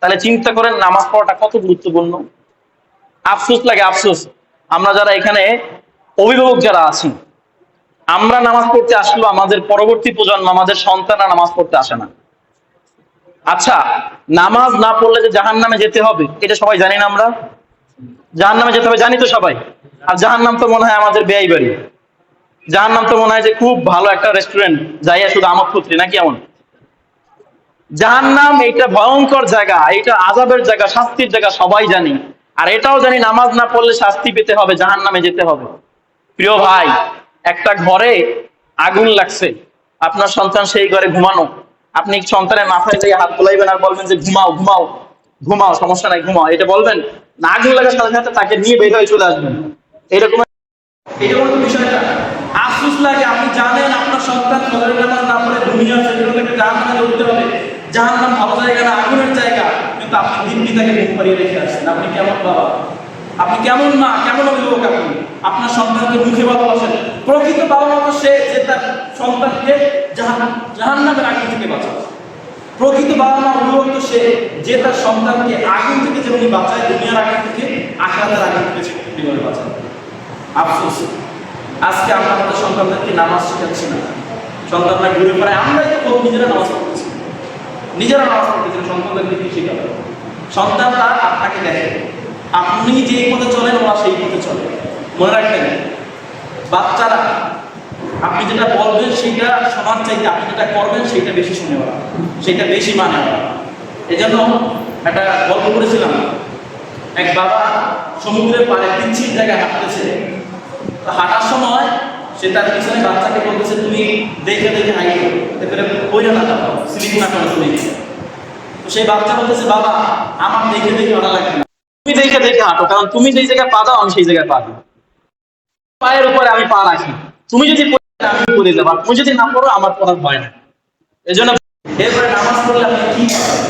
তাহলে চিন্তা করেন নামাজ পড়াটা কত গুরুত্বপূর্ণ। আফসোস লাগে, আফসোস, আমরা যারা এখানে অভিভাবক যারা আছি, আমরা নামাজ পড়তে আসলেও আমাদের পরবর্তী প্রজন্ম, আমাদের সন্তানরা নামাজ পড়তে আসে না। আচ্ছা, নামাজ না পড়লে যে জাহান্নামে যেতে হবে, এটা সবাই জানি না? আমরা জাহান্নামে যেতে হবে জানি তো সবাই। আর জাহান্নাম তো মনে হয় আমাদের বেয়াই বাড়ি। জাহান্নাম তো মনে হয় যে খুব ভালো একটা রেস্টুরেন্ট, যাইয়া শুধু আমোদ ফুর্তি, নাকি এমন? জাহান্নাম এটা ভয়ঙ্কর জায়গা, এটা আযাবের জায়গা, শাস্তির জায়গা, সবাই জানি। আর এটাও জানি নামাজ না পড়লে শাস্তি পেতে হবে, জাহান্নামে যেতে হবে। প্রিয় ভাই, একটা ঘরে আগুন লাগছে, আপনার সন্তান সেই ঘরে ঘুমানো, আপনি সন্তানের মাথায় দিয়ে হাত বুলাইবেন আর বলবেন যে ঘুমাও ঘুমাও ঘুমাও, সমস্যা নাই ঘুমাও, এটা বলবেন না? আগুন লাগার সাথে সাথে তাকে নিয়ে বের হয়ে চলে আসবেন, এরকম। এরকম বিষয়টা আফসোস লাগে। আপনি জানেন আপনার সন্তান ফজরের নামাজ না পড়ে ঘুমিয়ে আছে, জাহান্নামে উঠতে হবে, জাহান্নাম ভালো জায়গা না, আগুনের জায়গা, কিন্তু আপনি দিব্যি তাকে ঘুম পাড়িয়ে রেখে আসছেন। আপনি কেমন বাবা, আপনি কেমন মা, কেমন অভিভাবক? আপনি আপনার সন্তানকে মুখে ভালোবাসেন। প্রকৃত বাবা মা তো সে যে তার সন্তানকে জাহান্নামের আগুন থেকে বাঁচায়। প্রকৃত বাবা মা অভিভাবক তো সে যে তার সন্তানকে আগুন থেকে যেমন বাঁচায়, দুনিয়ার আগুন থেকে, আখিরাতের আগুন থেকে যেমন বাঁচায়। আফসোস, আজকে আমরা আমাদের সন্তানদেরকে নামাজ শেখাচ্ছি না। সন্তানরা ঘুরে পড়ে, আমরাই তো নিজেরা নামাজ পড়তেছি, নিজেরা নামাজ পড়তেছি, সন্তানদেরকে কি শেখাবো? সন্তানরা আপনাকে দেখে, আপনি যেই পথে চলেন ওরা সেই পথে চলে। মনে রাখবেন, বাচ্চারা আপনি যেটা বলবেন সেটা শোনার চাইতে আপনি যেটা করবেন সেটা বেশি শুনে ওরা, সেটা বেশি মানে ওরা। এই জন্য একটা গল্প করেছিলাম, এক বাবা সমুদ্রের পাড়ে পিচ্ছিল জায়গায় হাঁটতেছে, হাঁটার সময় সে তার পিছনে বাচ্চাকে বলতেছে তুমি দেখে দেখে হাইট এরপরে বইটা না যাবো স্লিপ না করে তুমি। তো সেই বাচ্চা বলতেছে বাবা আমার দেখে দেখে হাঁটা লাগবে না, তুমি দেখে দেখে হাঁটো, কারণ তুমি যেই জায়গায় পা দাও আমি সেই জায়গায় পা দিই, পায়ের উপরে আমি পা রাখি। তুমি যদি আমি পড়ে যাবো, তুমি যদি না পড়ো আমার পড়ার ভয় না। এই জন্য এরপরে নামাজ পড়লে আপনি কি পাবেন?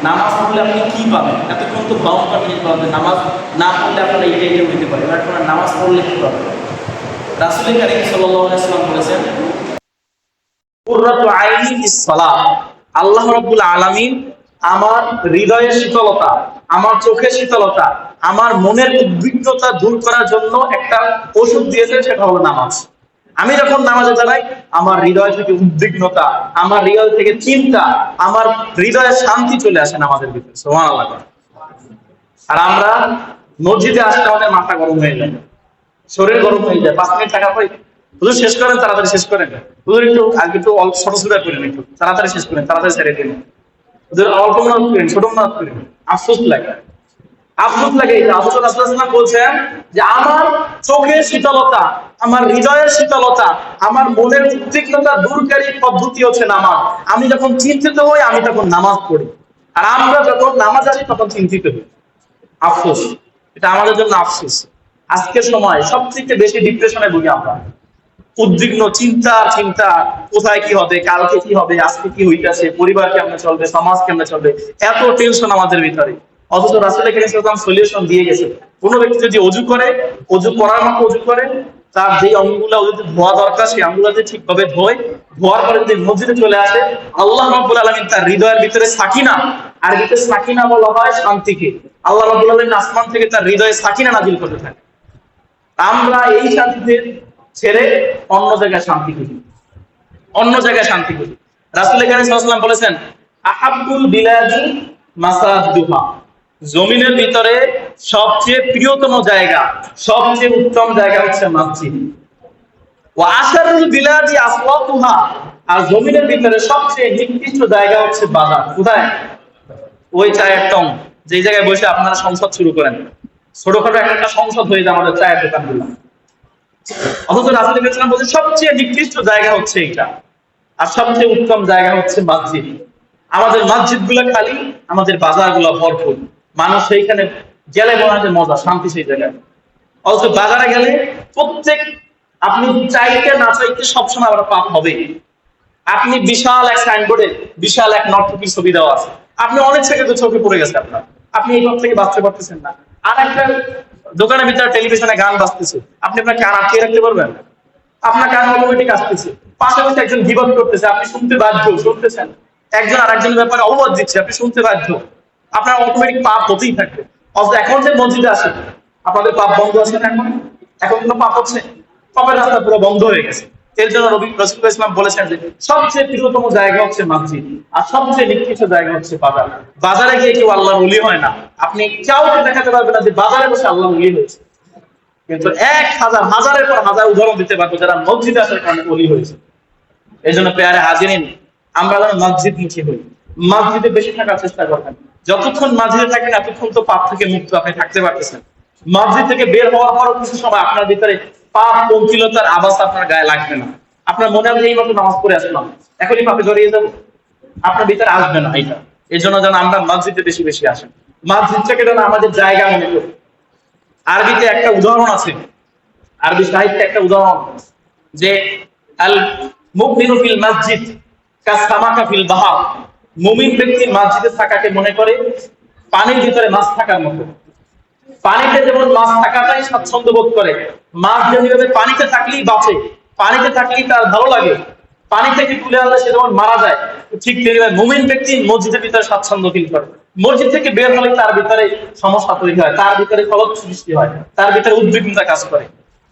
নামাজ পড়লে আপনি কি পাবেন? এতক্ষণ তো বাউন্ডার মিনিট পাবেন, নামাজ না পড়লে আপনারা এটা এটা হইতে পারে, এবার আপনারা নামাজ পড়লে কি পাবেন? রাসূল কারীম সাল্লাল্লাহু আলাইহি ওয়াসাল্লাম বলেছেন কুররাতু আইনি ফিস সালাহ, আল্লাহ রাব্বুল আলামিন আমার হৃদয়ের শীতলতা, আমার চোখের শীতলতা, আমার মনের উদ্বিগ্নতা দূর করার জন্য একটা ওষুধ দিয়েছেন, সেটা হলো নামাজ। আমি যখন নামাজে দাঁড়াই আমার হৃদয় থেকে উদ্বিগ্নতা, আমার হৃদয় থেকে চিন্তা, আমার হৃদয়ে শান্তি চলে আসে নামাজের ভিতরে। সুবহানাল্লাহ। আর আমরা মসজিদে আসতে আমাদের মাথা গরম হয়ে যায়, শরীর গরম হয়ে যায়, 5 মিনিট থাকা পরে হুজুর শেষ করেন, তাড়াতাড়ি শেষ করেন, হুজুর একটু আগে একটু অল্প ছোট ছোট করেন, একটু তাড়াতাড়ি শেষ করেন, তাড়াতাড়ি ছেড়ে দিন, হুজুর অল্প মনে করেন, ছোট মনে করেন। আফসোস লাগে, আফসোস লাগে। এটা আফসোস রাসূলুল্লাহ বলছেন যে আমার চোখের শীতলতা, আমার হৃদয়ের শীতলতা, আমার মনের উদ্বিগ্নতা দূরকারী পদ্ধতি হচ্ছে নামাজ। আমি যখন চিন্তিত হই আমি তখন নামাজ পড়ি, আর আমরা যখন নামাজ আসি তখন চিন্তিত হই। আফসোস, এটা আমাদের জন্য আফসোস। আজকের সময় সবথেকে বেশি ডিপ্রেশনে ভুগি আমরা, উদ্বিগ্ন, চিন্তা চিন্তা, কোথায় কি হবে, কালকে কি হবে, আজকে কি হইতাছে, পরিবার কেমনে চলবে, সমাজ কেমনে চলবে, এত টেনশন আমাদের ভিতরে। অথচ রাসূল কারীম সাল্লাল্লাহু আলাইহি ওয়াসাল্লাম সলিউশন দিয়ে গেছে। কোন ব্যক্তি যদি অজু করে, অজু করার মতো অজু করে, তার যে অঙ্গগুলো যদি ধোয়া দরকার সেই অঙ্গগুলো যদি ঠিকভাবে ধোয়, ধোয়ার পরে যদি মসজিদে চলে আসে, আল্লাহ রাব্বুল আলামিন তার হৃদয়ের ভিতরে সাকিনা, আর ভিতরে সাকিনা বলা হয় শান্তিকে, আল্লাহ রাব্বুল আলামিন আসমান থেকে তার হৃদয়ে সাকিনা নাযিল করতে থাকে। আমরা এই শান্তিতে ছেড়ে অন্য জায়গায় শান্তি খুঁজি, অন্য জায়গায় শান্তি খুঁজি। রাসূল কারীম সাল্লাল্লাহু আলাইহি ওয়াসাল্লাম বলেছেন আহাব্বুল বিলাদি মাসাজুহা, জমিনের ভিতরে সবচেয়ে প্রিয়তম জায়গা, সবচেয়ে উত্তম জায়গা হচ্ছে মসজিদ। ওয়া আশারুল বিলাদি আসওয়াতুহা, আর জমিনের ভিতরে সবচেয়ে নিকৃষ্ট জায়গা হচ্ছে বাজার। কোথায়? ওই চায়ের টং, যে জায়গায় বসে আপনারা সংসদ শুরু করেন, ছোটখাটো একটা সংসদ হয়ে যায় আমাদের চায়ের দোকানগুলো। অথচ রাসূল সাল্লাল্লাহু আলাইহি ওয়াসাল্লাম বলেছেন সবচেয়ে নিকৃষ্ট জায়গা হচ্ছে এটা, আর সবচেয়ে উত্তম জায়গা হচ্ছে মসজিদ। আমাদের মসজিদ গুলো খালি, আমাদের বাজার গুলো ভরপুর, মানুষ সেইখানে গেলে মনে হয় মজা, শান্তি সেই জায়গায়। অথচ বাজারে গেলে প্রত্যেক, আপনি চাইতে না চাইতে সবসময় আবার পাপ হবে। আপনি বিশাল এক সাইনবোর্ডে বিশাল এক নর্তকীর ছবি দেওয়া আছে, আপনি অনেক সেকেন্ডে চোখে পড়ে গেছে আপনার, আপনি এই পথ থেকে বাঁচতে পারতেছেন না। আর একটা দোকানের ভিতরে টেলিভিশনে গান বাজতেছে, আপনি আপনার কান আটকে রাখতে পারবেন? আপনার কান অটোমেটিক আসতেছে, পাশাপাশি একজন গিবত করতেছে, আপনি শুনতে বাধ্য, শুনতেছেন। একজন আর একজনের ব্যাপারে অপবাদ দিচ্ছে, আপনি শুনতে বাধ্য, আপনার অটোমেটিক পাপ হতেই থাকবে। অথচ এখন যে মসজিদে আসে, আপনাদের পাপ বন্ধ আছে না? এখন এখন কোনো পাপ হচ্ছে? পাপের রাস্তা পুরো বন্ধ হয়ে গেছে। এর জন্য রাসূলুল্লাহ ইসলাম বলেছেন যে সবচেয়ে প্রিয়তম জায়গা হচ্ছে মসজিদ, আর সবচেয়ে নিকৃষ্ট জায়গা হচ্ছে বাজার। বাজারে গিয়ে কেউ আল্লাহর ওলি হয় না, আপনি কাউকে দেখাতে পারবেন না যে বাজারে বসে আল্লাহর ওলি হয়েছে। কিন্তু হাজারের পর হাজার উদাহরণ দিতে পারবো যারা মসজিদে আসার কারণে ওলি হয়েছে। এই জন্য পেয়ারে হাজিরিন, আমরা যেন মসজিদ মুখী হই, মসজিদে বেশি থাকার চেষ্টা করবেন। যতক্ষণ মসজিদে থাকেন এতক্ষণ তো পাপ থেকে মুক্ত আপনি থাকতে পারতেছেন। মসজিদ থেকে বের হওয়ার পরও কিছু সময় আপনার ভিতরে পাপ পঙ্কিলতার আওয়াজ আপনার গায়ে লাগবে না। আপনার মনে হবে এই মতো নামাজ পড়ে আসলাম, এখনই পাপে জড়িয়ে যাবো, আপনার ভিতরে আসবে না এটা। এই জন্য যেন আমরা মসজিদে বেশি বেশি আসেন, মসজিদটাকে যেন আমাদের জায়গা মনে করি। আরবিতে একটা উদাহরণ আছে, আরবি সাহিত্যে একটা উদাহরণ, যে আল মুমিনু ফিল মসজিদ কাসামাকা ফিল বাহর, মুমিন ব্যক্তি মসজিদে থাকাকে মনে করে পানির ভিতরে মাছ থাকার মতো। পানিতে যেমন মাছ থাকাটাই স্বাচ্ছন্দ্য বোধ করে, মাছ যেভাবে পানিতে থাকলেই বাঁচে, পানিতে থাকলেই তার ভালো লাগে, পানি থেকে তুলে আনলে সে যেমন মারা যায়, ঠিক তেমনি মুমিন ব্যক্তি মসজিদের ভিতরে স্বাচ্ছন্দ্য ফিল করে। মসজিদ থেকে বের হলে তার ভিতরে সমস্যা তৈরি হয়, তার ভিতরে খলল সৃষ্টি হয়, তার ভিতরে উদ্বিগ্নতা কাজ করে।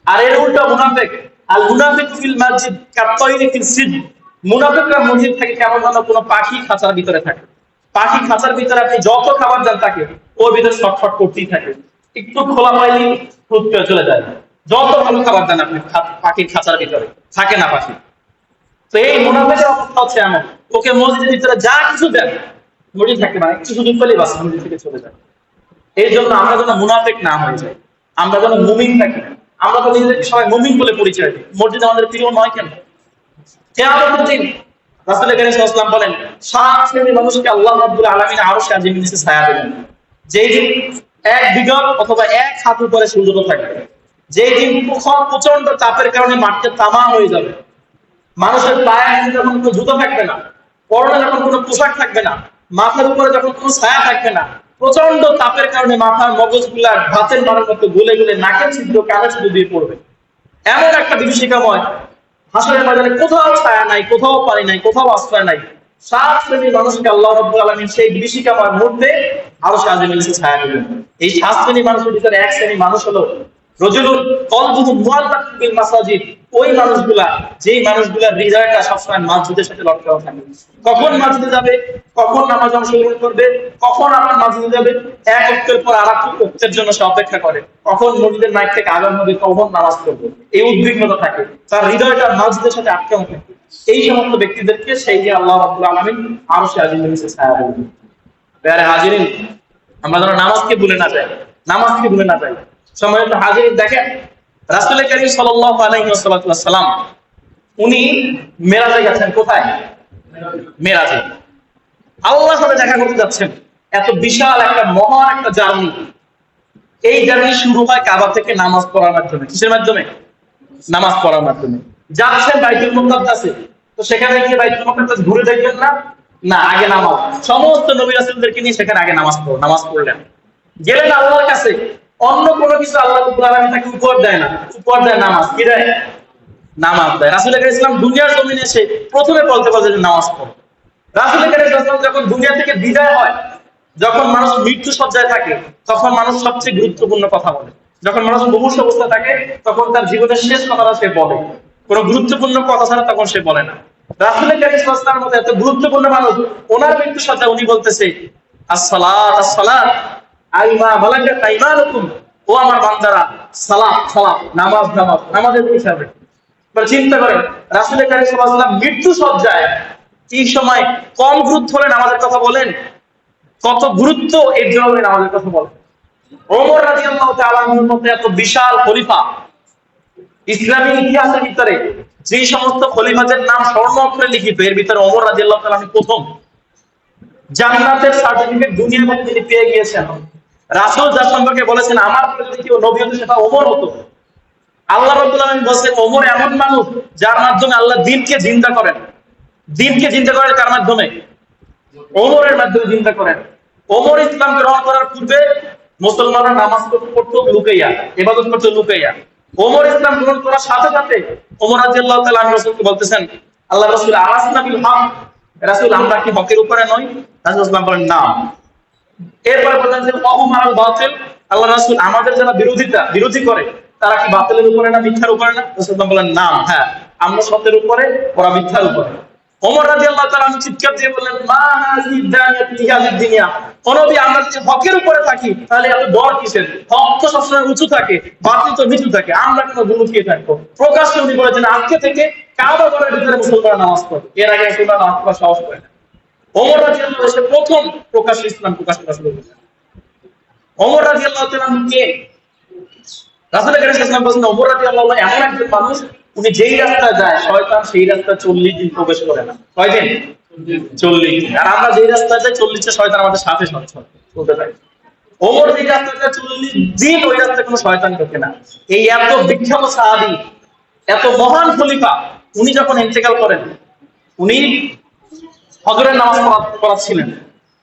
আর এর উল্টা মুনাফিক, আল মুনাফিকু ফিল মসজিদ কাত্তাইরি ফিল সিজ, মুনাফিকরা মসজিদ থেকে কেমন যেন কোনো পাখি খাঁচার ভিতরে থাকে। পাখি খাঁচার ভিতরে আপনি যত খাবার দেন তাকে, ওর ভিতরে ছটফট করতেই থাকে, একটু খোলা পাইলেই হুট করে চলে যায়। যত ভালো খাবার দেন আপনি পাখির খাঁচার ভিতরে থাকে না পাখি। তো এই মুনাফিকের অবস্থা হচ্ছে এমন, ওকে মসজিদের ভিতরে যা কিছু দেন মসজিদ থাকতে পারে, একটু সুযোগ পেলেই বাস মসজিদ থেকে চলে যায়। এই জন্য আমরা যেন মুনাফিক না হয়ে যাই, আমরা যেন মুমিন থাকি, আমরা তো নিজেদেরকে সবাই মুমিন বলে পরিচয় দিই, মসজিদ আমাদের প্রিয় নয় কেন? কিয়ামতের দিন রাসূল করিম সাল্লাল্লাহু আলাইহি ওয়াসাল্লাম বলেন 7 শ্রেণীর মানুষকে আল্লাহ রাব্বুল আলামিন আরশে আজিমের নিচে ছায়া দেবেন। যেই দিন এক বিঘত অথবা এক হাত উপরে সূর্য থাকবে, যেই দিন প্রচন্ড তাপের কারণে মাটিতে তামা হয়ে যাবে, মানুষের পায়ে যখন কোনো জুতো থাকবে না, পরনে যখন কোনো পোশাক থাকবে না, মাথার উপরে যখন কোনো ছায়া থাকবে না, প্রচন্ড তাপের কারণে মাথার মগজগুলা ভাতের মারার মতো গলে গলে নাকের ছিদ্র কানের ছিদ্র দিয়ে পড়বে। এমন একটা বিভীষিকাময় হাসরের ময়দানে কোথাও ছায়া নাই, কোথাও পানি নাই, কোথাও আশ্রয় নাই। 7 শ্রেণীর মানুষকে আল্লাহ রাব্বুল আলামিন সেই বিভীষিকাময় মুহূর্তে আরশে আজিমের নিচে ছায়া দেবেন। এই 7 শ্রেণীর মানুষের ভিতরে এক শ্রেণীর মানুষ হলো রজুলুন কলবুহু মুআল্লাকুন বিল মাসাজিদ, ওই মানুষগুলা যেই মানুষগুলার হৃদয়টা সবসময় মসজিদের সাথে লটকানো থাকে। কখন মসজিদে যাবে, কখন নামাজ অংশগ্রহণ করবে, কখন আবার মসজিদে যাবে, এক ওয়াক্তের পর আরেক ওয়াক্তের জন্য সে অপেক্ষা করে, কখন মসজিদের মাইক থেকে আযান হবে, কখন নামাজ পড়বে, এই উদ্বিগ্নতা থাকে, তার হৃদয়টা মসজিদের সাথে আটকানো থাকে। এই সমস্ত ব্যক্তিদেরকে সেই যে আল্লাহ রাব্বুল আলামিন আরশে আজিমের নিচে ছায়া দেবেন। প্যারে হাজিরিন, আমরা যেন নামাজকে ভুলে না যাই, নামাজকে ভুলে না যাই। সম্মানিত হাজিরিন, দেখেন রাসূল করিম সাল্লাল্লাহু আলাইহি ওয়াসাল্লাম উনি মেরাজে গেছেন। কোথায়? মেরাজে আল্লাহর সাথে দেখা করতে যাচ্ছেন। এত বিশাল একটা মহান একটা জার্নি। এই জার্নি শুরু হয় কাবা থেকে নামাজ পড়ার মাধ্যমে। কিসের মাধ্যমে? নামাজ পড়ার মাধ্যমে। যাচ্ছেন বাইতুল মুকাদ্দাসে, তো সেখানে গিয়ে বাইতুল মুকাদ্দাস ঘুরে দেখবেন না, না আগে নামাজ। সমস্ত নবী রাসূলদেরকে নিয়ে সেখানে আগে নামাজ পড়লেন। গেলেন আল্লাহর কাছে, অন্য কোনো কিছু আল্লাহ রাব্বুল আলামিন তাকে উপহার দেয় না, উপহার দেয় নামাজ। কি দেয়? নামাজ দেয়। রাসূল করিম ইসলাম দুনিয়ার জমিনে এসে প্রথমে বলতে যে নামাজ পড়ো। রাসূল করিম ইসলাম যখন দুনিয়া থেকে বিদায় হয়, যখন মানুষ মৃত্যু সজ্জায় থাকে, তখন মানুষ সবচেয়ে গুরুত্বপূর্ণ কথা বলে। যখন মানুষ মুমূর্ষ অবস্থায় থাকে, তখন তার জীবনের শেষ কথাটা সে বলে। কোনো গুরুত্বপূর্ণ কথা ছাড়া তখন সে বলে না। রাসূল করিম ইসলামের মতো এত গুরুত্বপূর্ণ মানুষ, ওনার মৃত্যু সজ্জায় উনি বলতেছে আসসালাত আসসালাত আইমা মালাকাত আইমানুকুম, ও আমার বান্দারা, সালাত সালাত, নামাজ নামাজ, নামাজের হিসাবে। চিন্তা করেন রাসূল করিম সাল্লাল্লাহু আলাইহি ওয়াসাল্লাম মৃত্যু সজ্জায় এই সময় কম গুরুত্ব হলে নামাজের কথা বলেন, কত গুরুত্ব এর জন্য নামাজের কথা বলেন। ওমর রাদিয়াল্লাহু তাআলা আনহুর মতো এত বিশাল খলিফা, ইসলামী ইতিহাসের ভিতরে যে সমস্ত খলিফাদের নাম স্বর্ণ অক্ষরে লিখিত, এর ভিতরে ওমর রাদিয়াল্লাহু তাআলা প্রথম। জান্নাতের সার্টিফিকেট দুনিয়ার মধ্যে তিনি পেয়ে গিয়েছেন। রাসূল যার সম্পর্কে বলেছেন আমার পরে যদি কেউ নবী হতো সেটা ওমর হতো। আল্লাহ রাব্বুল আলামিন বলেন ওমর এমন মানুষ যার মাধ্যমে আল্লাহ দ্বীনকে জিন্দা করেন। দ্বীনকে জিন্দা করেন কার মাধ্যমে? ওমরের মাধ্যমে জিন্দা করেন। ওমর ইসলাম গ্রহণ করার পূর্বে মুসলমানরা নামাজ পড়তো লুকাইয়া, ইবাদত করতো লুকাইয়া। ওমর ইসলাম গ্রহণ করার সাথে সাথে ওমর রাদিয়াল্লাহু তাআলা আনহু রাসূলকে বলতেছেন আল্লাহ রাসূল আলাসনা বিল হক, রাসূল আমরা কি হকের উপরে নই? রাসূল সাল্লাল্লাহু আলাইহি ওয়াসাল্লাম বলেন না। এরপর বলেন যে ওহুম আলাল বাতিল, আল্লাহ রাসূল আমাদের যারা বিরোধী করে তারা কি বাতিলের উপরে না মিথ্যার উপরে না? রাসূল সাল্লাল্লাহু আলাইহি ওয়াসাল্লাম বলেন না, হ্যাঁ আমরা সত্যের উপরে, ওরা মিথ্যার উপরে। ওমর রাদিয়াল্লাহু তাআলা চিৎকার দিয়ে বললেন মা হাযিহি দানিয়াতু লিহাযিদ দুনিয়া, ও নবী আমরা যদি হকের উপরে থাকি তাহলে এত ডর কিসের? হক তো সবসময় উঁচু থাকে, বাতিল তো নিচু থাকে, আমরা কেন লুকিয়ে থাকবো? প্রকাশ্যে উনি বলেছেন আজকে থেকে কাবা ঘরের ভিতরে মুসলমানরা নামাজ পড়ে, এর আগে মুসলমানরা নামাজ পড়ার সাহস করে না। ওমর রাদিয়াল্লাহু তাআলা প্রথম প্রকাশ্যে ইসলাম প্রকাশ করা শুরু করেছেন। ওমর রাদিয়াল্লাহু তাআলা কে? রাসূল করিম সাল্লাল্লাহু আলাইহি ওয়াসাল্লাম বলেন ওমর রাদিয়াল্লাহু তাআলা এমন একজন মানুষ, উনি যেই রাস্তায় যায় শয়তান সেই রাস্তায় 40 দিন প্রবেশ করে না। কয় দিন? 40 দিন। আর আমরা যেই রাস্তায় যাই 40 শয়তান আমাদের সাথে চলতে থাকে। ওমর যেই রাস্তায় যায় 40 দিন ওই রাস্তায় কোনো শয়তান ঢোকে না। এই এত বিখ্যাত সাহাবী, এত মহান খলিফা, উনি যখন ইন্তেকাল করেন, উনি ফজরের নামাজ পড়াচ্ছিলেন।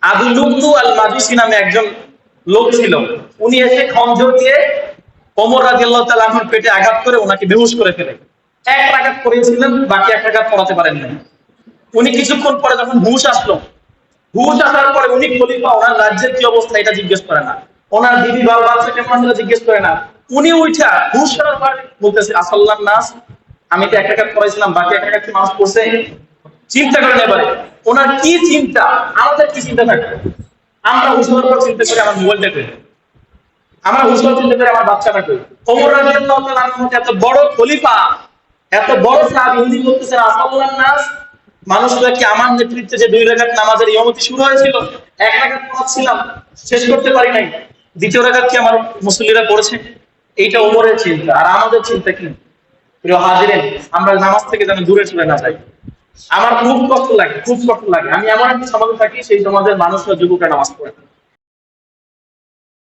আবু লুকতু আল মাজুসি নামে একজন লোক ছিল, উনি এসে খঞ্জর দিয়ে ওমর রাদিয়াল্লাহু তাআলা আনহুর পেটে আঘাত করে ওনাকে বেহুশ করে ফেলে। এক রাকাত পড়েছিলেন, বাকি এক রাকাত পড়াতে পারেন না। উনি কিছুক্ষণ পরে যখন হুঁশ আসার পরে উনি খলিফা, ওনার রাজ্যের কি অবস্থা এটা জিজ্ঞেস করে না, ওনার বিবি বাল বাচ্চা কেমন আছে জিজ্ঞেস করে না। উনি উঠা হুঁশ করার পরে বলতেছে আসাল্লাম নাস, আমি তো এক রাকাত পড়াইছিলাম, বাকি এক রাকাত কি মানুষ পড়ছে? চিন্তা করেন এবারে ওনার কি চিন্তা, আমাদের কি চিন্তা থাকে? আমরা হুঁশ হওয়ার পর চিন্তা করি আমার মোবাইলটা করি, আমরা হুঁশ হওয়ার চিন্তা করি আমার বাচ্চাটা করি। ওমর রাদিয়াল্লাহু তাআলা আনহু এত বড় খলিফা, এত বড় সাহাবী, উনি বলতেছেন আসাল্লাম নাস, মানুষরা কি আমার নেতৃত্বে যে 2 রাকাত নামাজের ইমামতি শুরু হয়েছিল, 1 রাকাত পড়াচ্ছিলাম, শেষ করতে পারি নাই, দ্বিতীয় রাকাত কি আমার মুসল্লিরা পড়েছে? এইটা ওমরের চিন্তা। আর আমাদের চিন্তা কি? প্রিয় হাজিরিন, আমরা নামাজ থেকে যেন দূরে চলে না যাই। আমার খুব কষ্ট লাগে, খুব কষ্ট লাগে। আমি এমন একটা সমাজে থাকি, সেই সমাজের মানুষরা যুবকরা নামাজ পড়ে না।